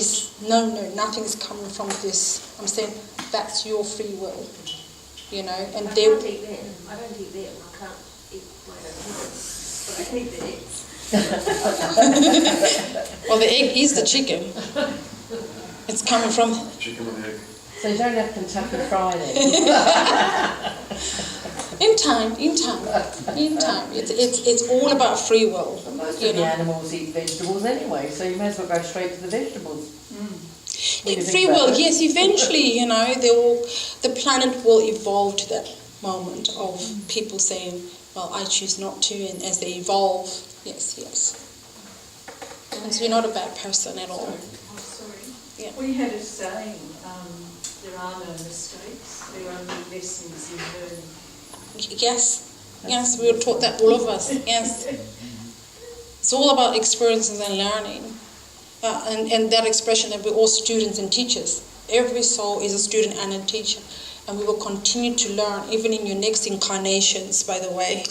no, nothing's coming from this. I'm saying that's your free will. You know, and I don't eat them. I don't eat them. I can't eat my own chickens. But I can eat the eggs. Well, the egg is the chicken. It's coming from... Chicken and egg. So you don't have Kentucky Fried Egg. In time. It's all about free will. But most of the animals eat vegetables anyway, so you may as well go straight to the vegetables. Free will, yes, eventually, you know, the planet will evolve to that moment of people saying, well, I choose not to, and as they evolve, yes. And so you're not a bad person at all. I'm sorry. Yeah. We had a saying, there are no mistakes, there are only lessons in learning. Yes, we were taught that, all of us, yes. It's all about experiences and learning. And that expression that we're all students and teachers. Every soul is a student and a teacher. And we will continue to learn, even in your next incarnations, by the way.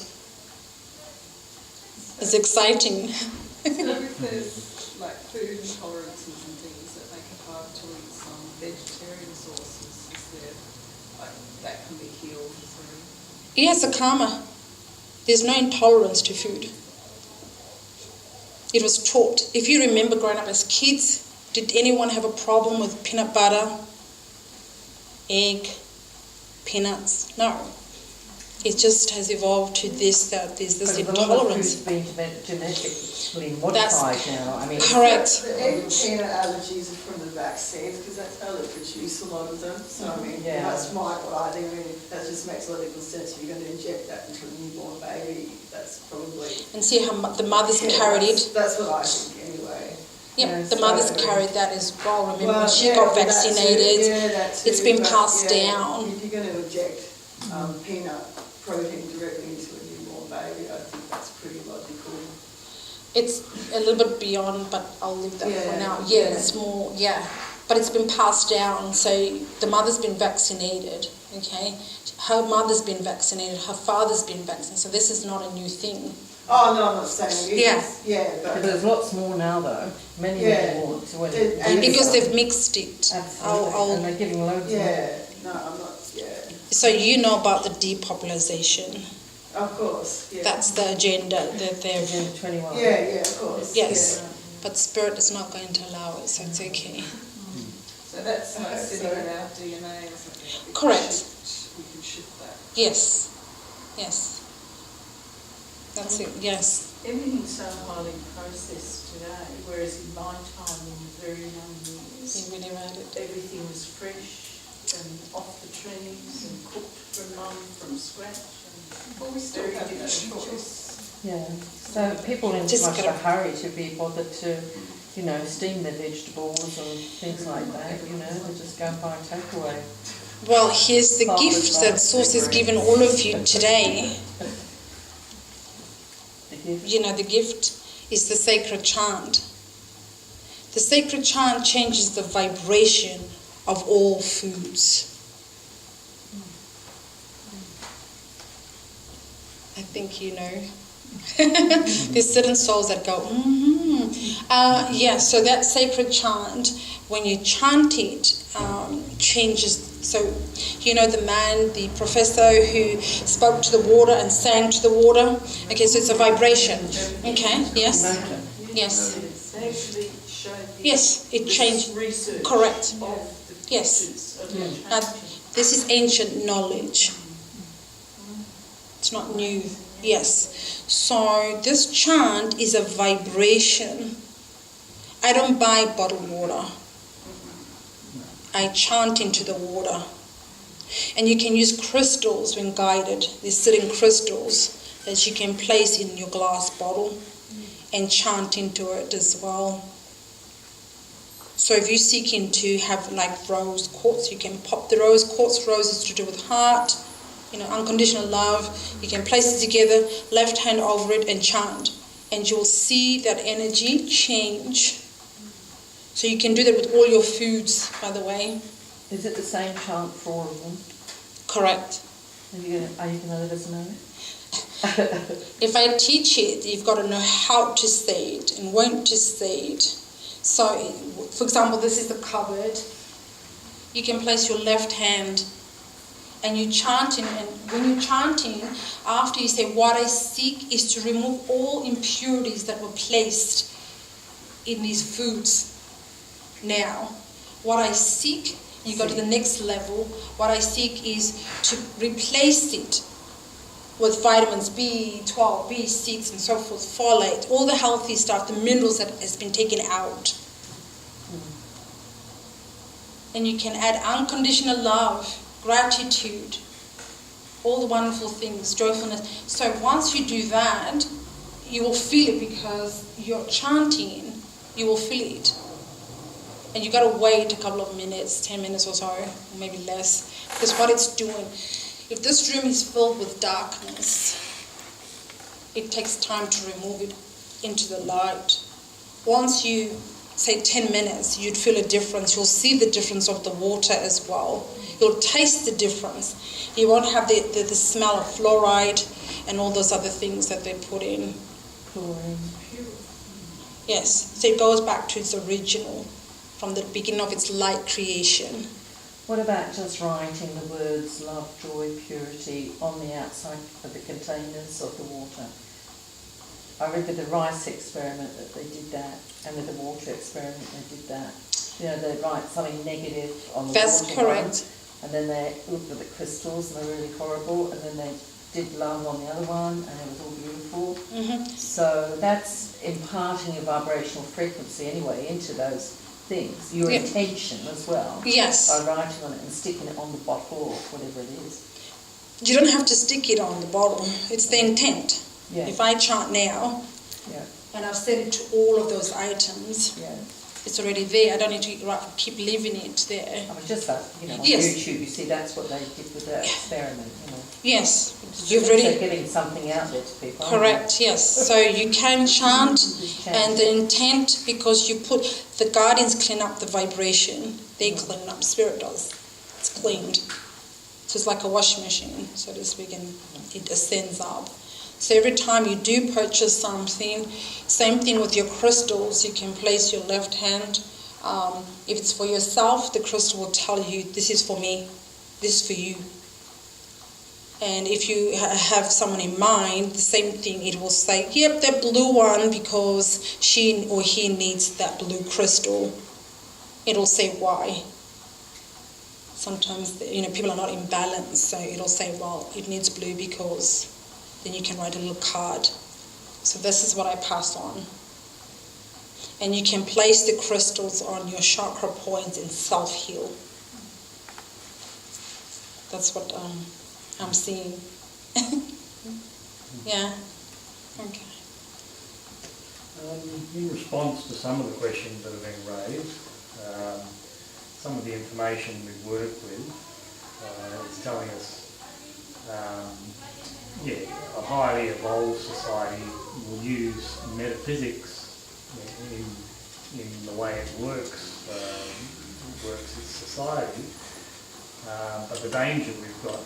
It's exciting. So if there's like food intolerances and things that make it hard to eat some vegetarian sources, is there, like, that can be healed? Yes, a karma. There's no intolerance to food. It was taught. If you remember growing up as kids, did anyone have a problem with peanut butter, egg, peanuts? No. It just has evolved to this, that there's this intolerance. A lot of food's been genetically modified now. I mean, correct. The egg and peanut allergies are from the vaccines because that's how they produce a lot of them. So I mean, that's what I think. I mean, that just makes logical sense. If you're going to inject that into a newborn baby, that's probably... And see how the mother's carried it? That's what I think anyway. Yep, the mother's carried that as well. Remember, when she got vaccinated, it's been passed down. If you're going to inject peanut protein directly into a newborn baby, I think that's pretty logical. It's a little bit beyond, but I'll leave that for now. It's more, but it's been passed down. So the mother's been vaccinated, okay? Her mother's been vaccinated, her father's been vaccinated. So this is not a new thing. Oh no, I'm not saying it. But there's lots more now, though. Many more. Because they've mixed it. Absolutely. And they're giving loads more. No, I'm not. So you know about the depopulation. Of course, That's the agenda that they're... Agenda 21. of course. Yes, but Spirit is not going to allow it, so it's okay. So that's like sitting in our DNA or something? Correct. We can shift that? Yes. That's it, yes. everything's so highly processed today, whereas in my time, in the very young years, everything was fresh and off the trees and cooked from mum from scratch. Well, we still have that choice. Yeah, so people in too much of a hurry to be bothered to, you know, steam their vegetables and things like that, you know, they just go and buy takeaway. Well, here's the gift that Source has given all of you today. You know, the gift is the sacred chant. The sacred chant changes the vibration of all foods. I think you know. There's certain souls that go, so that sacred chant, when you chant it, changes. So, you know, the professor who spoke to the water and sang to the water. Okay, so it's a vibration. Okay, yes, yes, yes. It changed. Correct. Yes. This is ancient knowledge. It's not new. Yes. So this chant is a vibration. I don't buy bottled water. I chant into the water. And you can use crystals when guided. There's certain crystals that you can place in your glass bottle and chant into it as well. So if you're seeking to have like rose quartz, you can pop the rose quartz. Rose is to do with heart, you know, unconditional love. You can place it together, left hand over it and chant. And you'll see that energy change. So you can do that with all your foods, by the way. Is it the same chant for all of them? Correct. Are you going to let us know? If I teach it, you've got to know how to say it and when to say it. So, for example, this is the cupboard. You can place your left hand and you chanting, and when you're chanting, after you say, what I seek is to remove all impurities that were placed in these foods. Now, what I seek, you go to the next level, what I seek is to replace it with vitamins B12, B6 and so forth, folate, all the healthy stuff, the minerals that has been taken out. And you can add unconditional love, gratitude, all the wonderful things, joyfulness. So once you do that, you will feel it because you're chanting, you will feel it. And you've got to wait a couple of minutes, 10 minutes or so, or maybe less, because what it's doing, if this room is filled with darkness, it takes time to remove it into the light. Once you say 10 minutes, you'd feel a difference. You'll see the difference of the water as well. You'll taste the difference. You won't have the smell of fluoride and all those other things that they put in. Chlorine. Yes, so it goes back to its original, from the beginning of its light creation. What about just writing the words love, joy, purity on the outside of the containers of the water? I read with the rice experiment that they did that, and with the water experiment they did that. You know, they write something negative on the That's water correct. one, and then they looked at the crystals and they're really horrible, and then they did love on the other one and it was all beautiful. Mm-hmm. So that's imparting a vibrational frequency anyway into those things, your intention as well. Yes. By writing on it and sticking it on the bottle or whatever it is. You don't have to stick it on the bottle. It's the intent. Yeah. If I chant now, Yeah. and I've set it to all of those items, Yeah. it's already there. I don't need to keep leaving it there. I was just like, you know, on Yes. YouTube, you see that's what they did with that experiment, you know. Yes. So You've they're already... getting something out there to people. aren't Correct, yes. So you can chant, and the intent, because you put, the guardians clean up the vibration. They clean up, spirit does. It's cleaned. So it's like a washing machine, so to speak, and it ascends up. So every time you do purchase something, same thing with your crystals, you can place your left hand. If it's for yourself, the crystal will tell you, this is for me, this is for you. And if you have someone in mind, the same thing, it will say, yep, that blue one, because she or he needs that blue crystal. It'll say why. Sometimes, people are not in balance, so it'll say, well, it needs blue because then you can write a little card So this is what I pass on. And you can place the crystals on your chakra points and self-heal. That's what I'm seeing. Yeah. Okay. In response to some of the questions that have been raised, some of the information we've worked with is telling us, a highly evolved society will use metaphysics in the way it works its society, but the danger we've got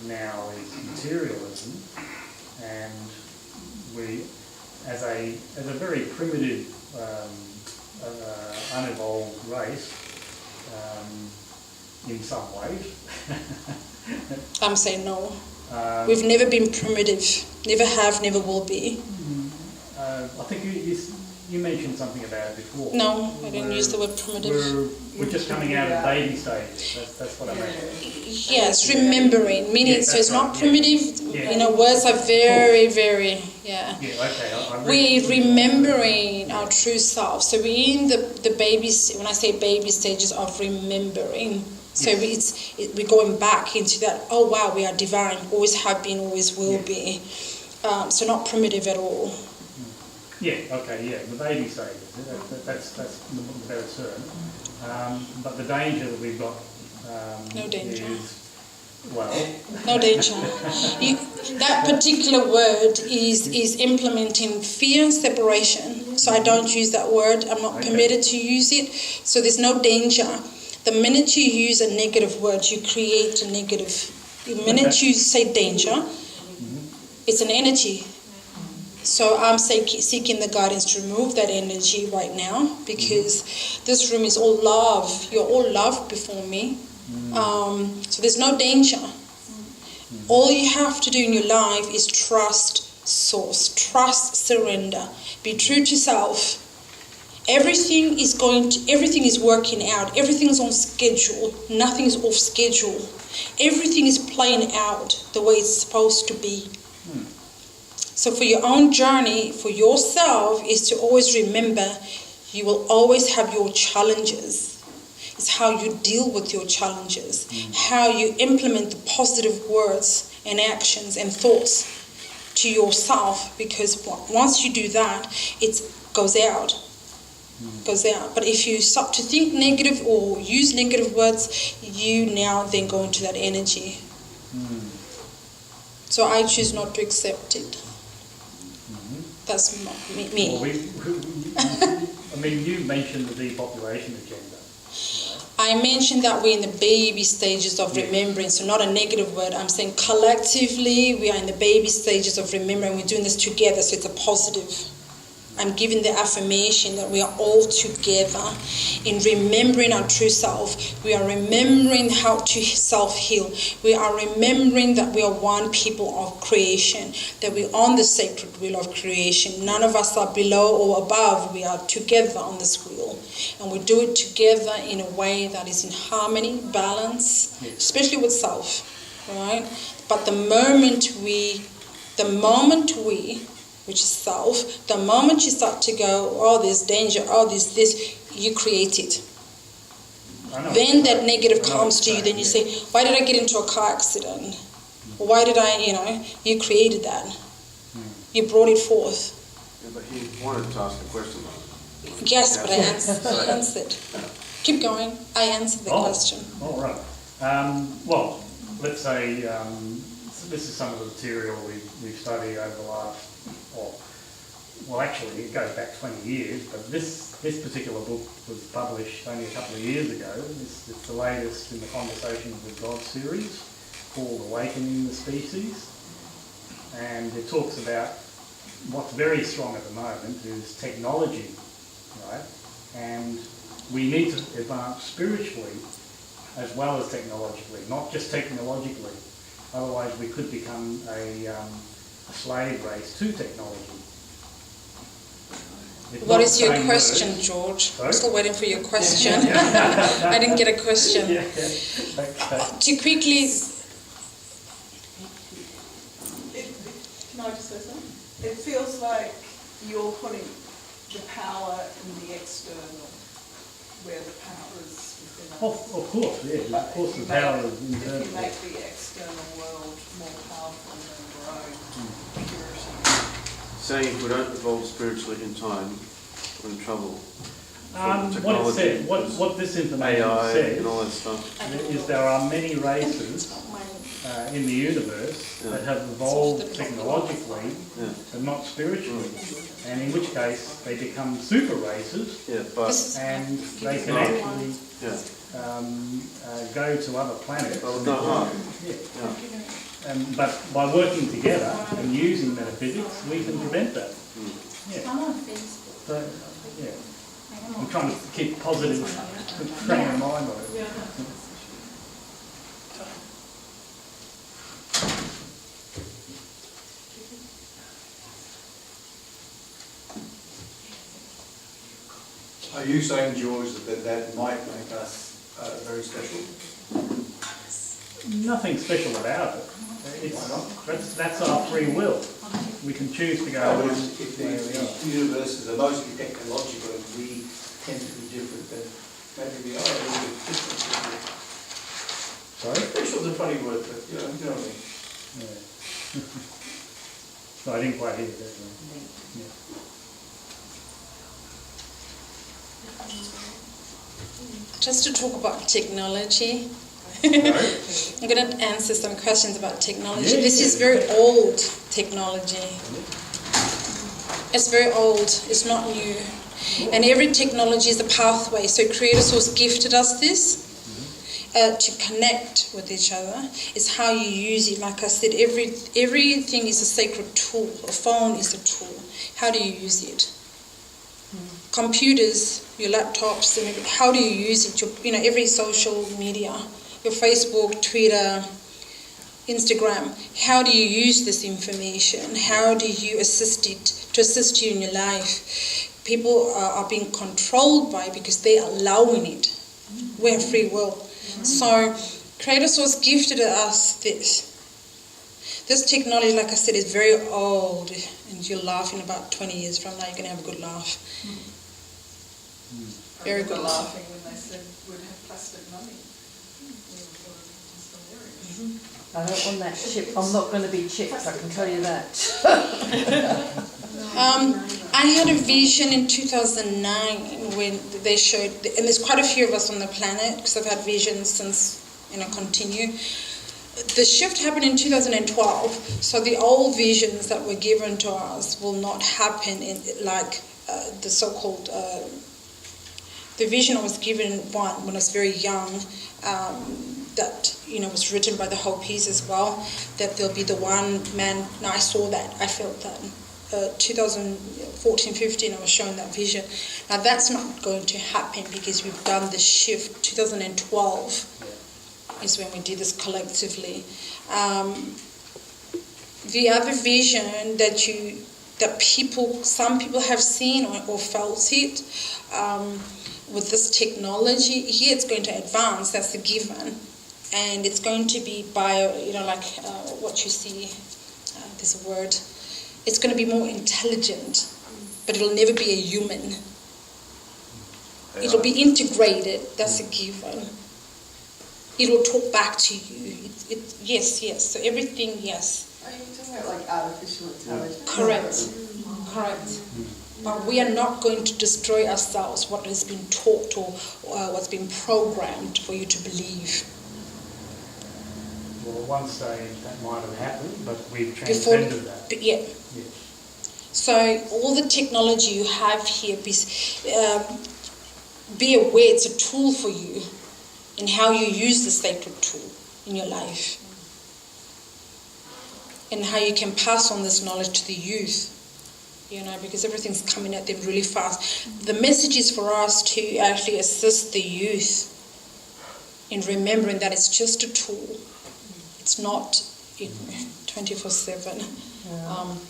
now is materialism, and we, as a very primitive, unevolved race, in some ways. I'm saying no. We've never been primitive. Never have, never will be. I think you mentioned something about it before. No, I didn't use the word primitive. We're just coming out of baby stages. That's what I meant. Yes, remembering. Meaning, so it's not primitive. Yeah. Words are very, very, yeah. Yeah, okay. We're remembering our true self. So we're in the babies, when I say baby stages of remembering. So yes. we're going back into that, oh wow, we are divine, always have been, always will be. So not primitive at all. Yeah, okay, yeah, the baby stages, that's the better term. But the danger that we've got No danger. is, well... No danger. That particular word is implementing fear and separation. So I don't use that word. I'm not permitted to use it. So there's no danger. The minute you use a negative word, you create a negative. The minute you say danger, it's an energy. So I'm seeking the guidance to remove that energy right now, because this room is all love. You're all love before me. So there's no danger. All you have to do in your life is trust source, trust surrender, be true to self. Everything is working out. Everything's on schedule. Nothing's off schedule. Everything is playing out the way it's supposed to be. So for your own journey, for yourself, is to always remember you will always have your challenges. It's how you deal with your challenges, how you implement the positive words and actions and thoughts to yourself, because once you do that, it goes out. But if you start to think negative or use negative words, you now then go into that energy. So I choose not to accept it. That's me. Well, I mean, you mentioned the depopulation agenda. I mentioned that we're in the baby stages of remembering, so not a negative word. I'm saying collectively we are in the baby stages of remembering. We're doing this together, so it's a positive. I'm giving the affirmation that we are all together in remembering our true self. We are remembering how to self-heal. We are remembering that we are one people of creation, that we're on the sacred wheel of creation. None of us are below or above. We are together on this wheel. And we do it together in a way that is in harmony, balance, especially with self, right? But the moment we, which is self, the moment you start to go, oh, there's danger, oh, there's this, you create it. Then that negative comes to you, then you say, why did I get into a car accident? Why did I, you created that. You brought it forth. Yeah, but he wanted to ask a question. Yes, but I answered. Keep going. I answered the question. All right. Well, let's say this is some of the material we've studied over the last, well, actually, it goes back 20 years, but this particular book was published only a couple of years ago. It's the latest in the Conversations with God series, called Awakening the Species. And it talks about what's very strong at the moment is technology, right? And we need to advance spiritually as well as technologically, not just technologically. Otherwise, we could become a slave race to technology. What is your question, George? I'm still waiting for your question. I didn't get a question. Okay. To quickly... Can I just say something? it feels like you're putting the power in the external, where the power is within us. Of course, yeah. Of course, the power is If internal. you make the external world more powerful than your own purity. Saying if we don't evolve spiritually in time, we're in trouble. What it said, what this information AI says and all that stuff. is there are many races in the universe that have evolved technologically Yeah. but not spiritually, and in which case they become super races Yeah, but and they can actually yeah. go to other planets. But with no heart. Yeah. Yeah. But by working together and using metaphysics, we can prevent that. Yeah. I'm on Facebook. So, yeah. I'm trying to keep positive frame of mind on it. Are you saying, George, that might make us very special? Nothing special about it. That's our free will. We can choose to go with If the universe is mostly technological and we tend to be different, then maybe we are a little bit different. Sorry? Special is a funny word, but you know what I mean. Yeah. So I didn't quite hear that. Yeah. Just to talk about technology. I'm going to answer some questions about technology. Yeah, This is very old technology. It's very old. It's not new. And every technology is a pathway. So Creator Source gifted us this to connect with each other. It's how you use it. Like I said, everything is a sacred tool. A phone is a tool. How do you use it? Computers, your laptops, and how do you use it? Every social media, your Facebook, Twitter, Instagram. How do you use this information? How do you assist it to assist you in your life? People are being controlled by it because they are allowing it. We have free will. So Creator Source gifted us this. This technology, like I said, is very old, and you'll laugh in about 20 years from now. You're going to have a good laugh. Very good laugh. Laughing when they said we'd have plastic money. I don't want that chip. I'm not going to be chipped, I can tell you that. I had a vision in 2009 when they showed, and there's quite a few of us on the planet because I've had visions since, continue. The shift happened in 2012, so the old visions that were given to us will not happen in the so-called. The vision I was given when I was very young, that was written by the Hopis as well, that there'll be the one man. And I saw that, I felt that. 2014-15, I was shown that vision. Now that's not going to happen because we've done the shift. 2012 is when we did this collectively. The other vision that some people have seen or felt it. With this technology, here it's going to advance, that's a given. And it's going to be what you see, there's a word. It's going to be more intelligent, but it'll never be a human. It'll be integrated, that's a given. It'll talk back to you. Yes, so everything, yes. Are you talking about like artificial intelligence? Correct. But we are not going to destroy ourselves, what has been taught or what's been programmed for you to believe. Well, at one stage that might have happened, but we've transcended that. Yeah. So all the technology you have here, be aware it's a tool for you in how you use the sacred tool in your life. And how you can pass on this knowledge to the youth. Because everything's coming at them really fast. The message is for us to actually assist the youth in remembering that it's just a tool. It's not 24/7.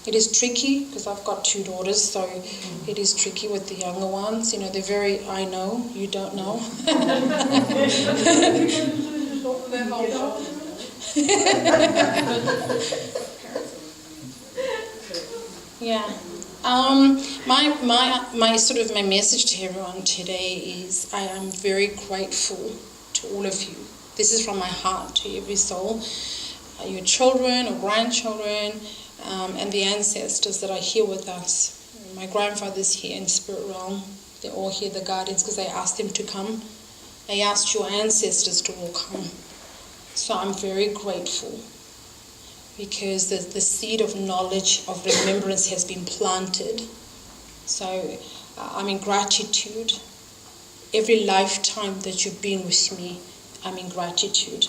It is tricky because I've got 2 daughters, so it is tricky with the younger ones. They're very, I know, you don't know. Yeah. My sort of my message to everyone today is I am very grateful to all of you. This is from my heart to every soul, your children or grandchildren, and the ancestors that are here with us. My grandfather's here in spirit realm. They're all here, the guardians, because I asked them to come. I asked your ancestors to all come. So I'm very grateful, because the seed of knowledge, of remembrance has been planted. So I'm in gratitude. Every lifetime that you've been with me, I'm in gratitude.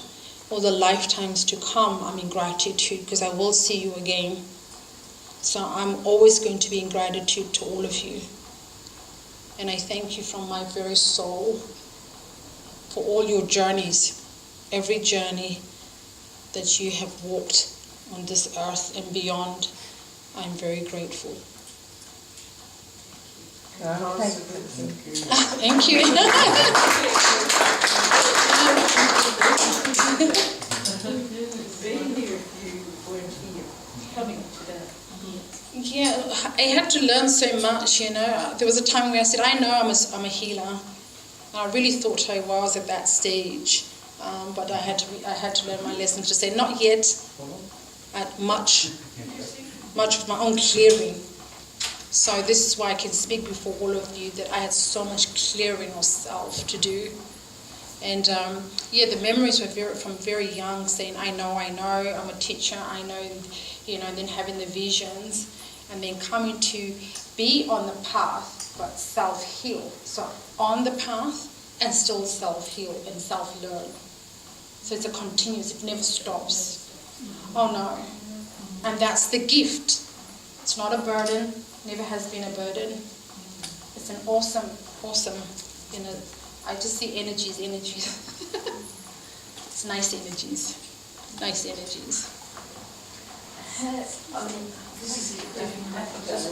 All the lifetimes to come, I'm in gratitude, because I will see you again. So I'm always going to be in gratitude to all of you. And I thank you from my very soul for all your journeys, every journey that you have walked on this earth and beyond. I'm very grateful. Thank you. Yeah, I had to learn so much, you know. There was a time where I said, I know I'm a healer. And I really thought I was at that stage. But I had to learn my lesson to say, not yet. At much of my own clearing. So this is why I can speak before all of you, that I had so much clearing of self to do. And the memories were from very young, saying, I know, I'm a teacher, I know, you know, and then having the visions, and then coming to be on the path, but self-heal. So on the path, and still self-heal and self-learn. So it's a continuous, it never stops. Oh no. And that's the gift. It's not a burden, never has been a burden. It's an awesome, you know, I just see energies. It's nice energies. This is